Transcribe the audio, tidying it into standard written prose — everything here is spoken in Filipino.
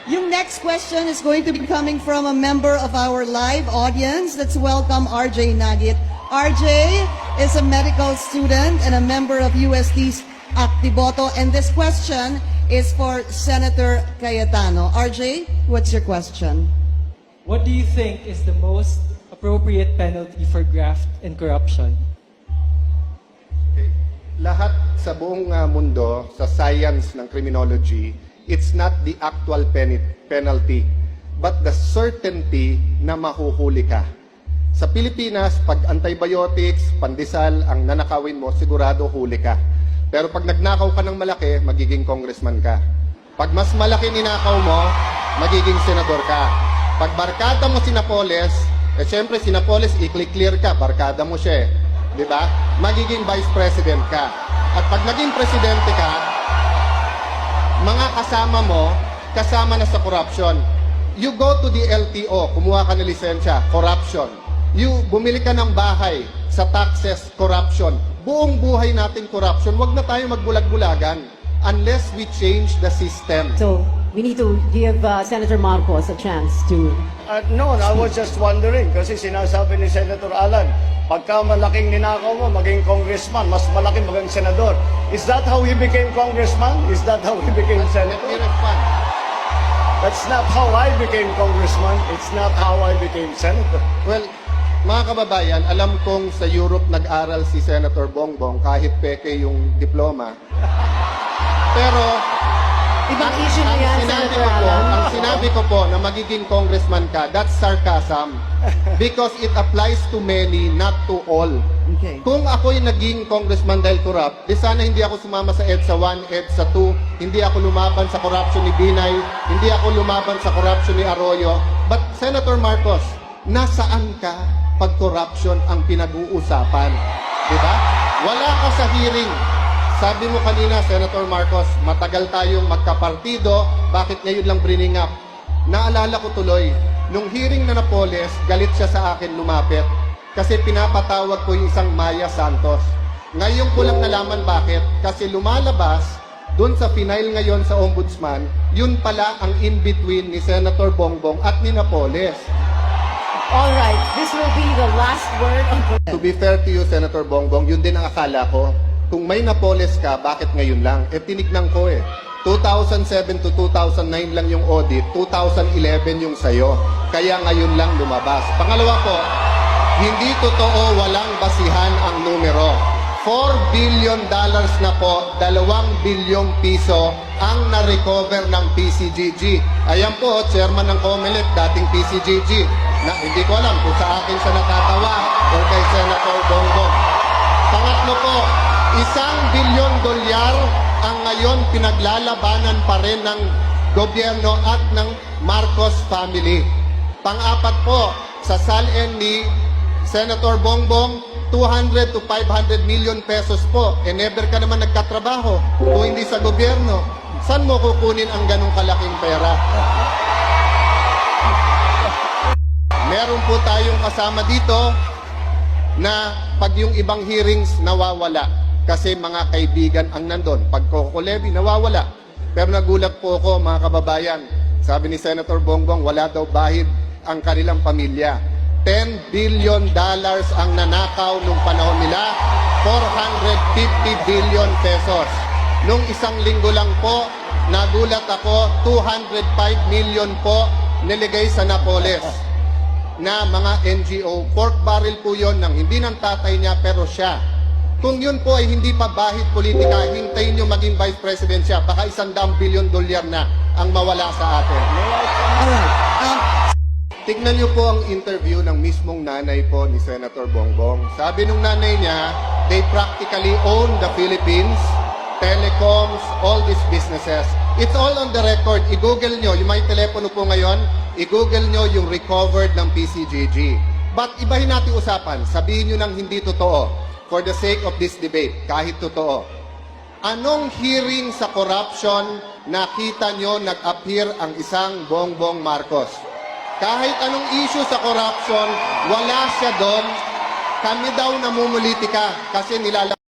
Yung next question is going to be coming from a member of our live audience. Let's welcome RJ Nagit. RJ is a medical student and a member of UST's Actiboto. And this question is for Senator Cayetano. RJ, what's your question? What do you think is the most appropriate penalty for graft and corruption? Okay. Lahat sa buong mundo, sa science ng criminology, it's not the actual penalty, but the certainty na mahuhuli ka. Sa Pilipinas, pag antibiotics, pandesal, ang nanakawin mo, sigurado huli ka. Pero pag nagnakaw ka ng malaki, magiging congressman ka. Pag mas malaki ninakaw mo, magiging senador ka. Pag barkada mo si Napoles, siyempre si Napoles, i-clear ka, barkada mo siya di ba? Magiging vice president ka. At pag naging presidente ka, mga kasama mo, kasama na sa corruption. You go to the LTO, kumuha ka ng lisensya, corruption. You bumili ka ng bahay, sa taxes, corruption. Buong buhay natin corruption. Huwag na tayo magbulag-bulagan unless we change the system. So, we need to give Senator Marcos a chance to... No, I was just wondering kasi sinasabi ni Senator Alan, pagka malaking ninakaw mo, maging congressman, mas malaking maging senador. Is that how he became congressman? Is that how he became senator? Let me respond. That's not how I became congressman. It's not how I became senator. Well, mga kababayan, alam kong sa Europe nag-aral si Senator Bongbong kahit peke yung diploma. Pero Ibang issue na yan, Senator Alan. ang sinabi ko po na magiging congressman ka, that's sarcasm. Because it applies to many, not to all. Okay. Kung ako'y naging congressman dahil corrupt, di sana hindi ako sumama sa EDSA 1, EDSA 2, hindi ako lumaban sa corruption ni Binay, hindi ako lumaban sa corruption ni Arroyo. But Senator Marcos, nasaan ka pag corruption ang pinag-uusapan? Diba? Wala ka sa hearing. Sabi mo kanina, Senator Marcos, matagal tayong magkapartido, bakit ngayon lang bringing up? Naalala ko tuloy, nung hearing na Napoles, galit siya sa akin lumapit kasi pinapatawag ko yung isang Maya Santos. Ngayon ko lang nalaman bakit, kasi lumalabas dun sa final ngayon sa Ombudsman, yun pala ang in-between ni Senator Bongbong at ni Napoles. All right, this will be the last word on... To be fair to you, Senator Bongbong, yun din ang akala ko. Kung may Napoles ka, bakit ngayon lang? Tinignan ko 2007 to 2009 lang yung audit, 2011 yung sayo. Kaya ngayon lang lumabas. Pangalawa po, hindi totoo walang basihan ang numero. $4 billion na po, 2 bilyong piso ang na-recover ng PCGG. Ayan po, chairman ng COMELEC, dating PCGG. Na hindi ko alam kung sa akin siya natatawa o kay Senator Bongbong. Pangatlo po, $1 billion ang ngayon pinaglalabanan pa rin ng gobyerno at ng Marcos family. Pang-apat po, sa SALN ni Senator Bongbong, 200 to 500 million pesos po. Never ka naman nagkatrabaho kung hindi sa gobyerno. Saan mo kukunin ang ganong kalaking pera? Meron po tayong kasama dito na pag yung ibang hearings nawawala. Kasi mga kaibigan ang nandun. Pag Coco Levy, nawawala. Pero nagulat po ako, mga kababayan. Sabi ni Senator Bongbong, wala daw bahid ang kanilang pamilya. $10 billion ang nanakaw nung panahon nila. 450 billion pesos. Nung isang linggo lang po, nagulat ako, 205 million po niligay sa Napoles na mga NGO. Pork barrel po yon ng hindi ng tatay niya, pero siya. Kung yun po ay hindi pa bahid politika, hintayin nyo maging vice president siya. Baka $100 billion na ang mawala sa atin. Alright. Tignan nyo po ang interview ng mismong nanay po ni Senator Bongbong. Sabi nung nanay niya, they practically own the Philippines, telecoms, all these businesses. It's all on the record. I-google nyo, yung may telepono po ngayon, i-google nyo yung recovered ng PCGG. But ibahin natin usapan, sabihin nyo nang hindi totoo. For the sake of this debate, kahit totoo. Anong hearing sa corruption nakita nyo nag-appear ang isang Bongbong Marcos? Kahit anong issue sa corruption, wala siya doon. Kami daw namumulitika kasi nilalabas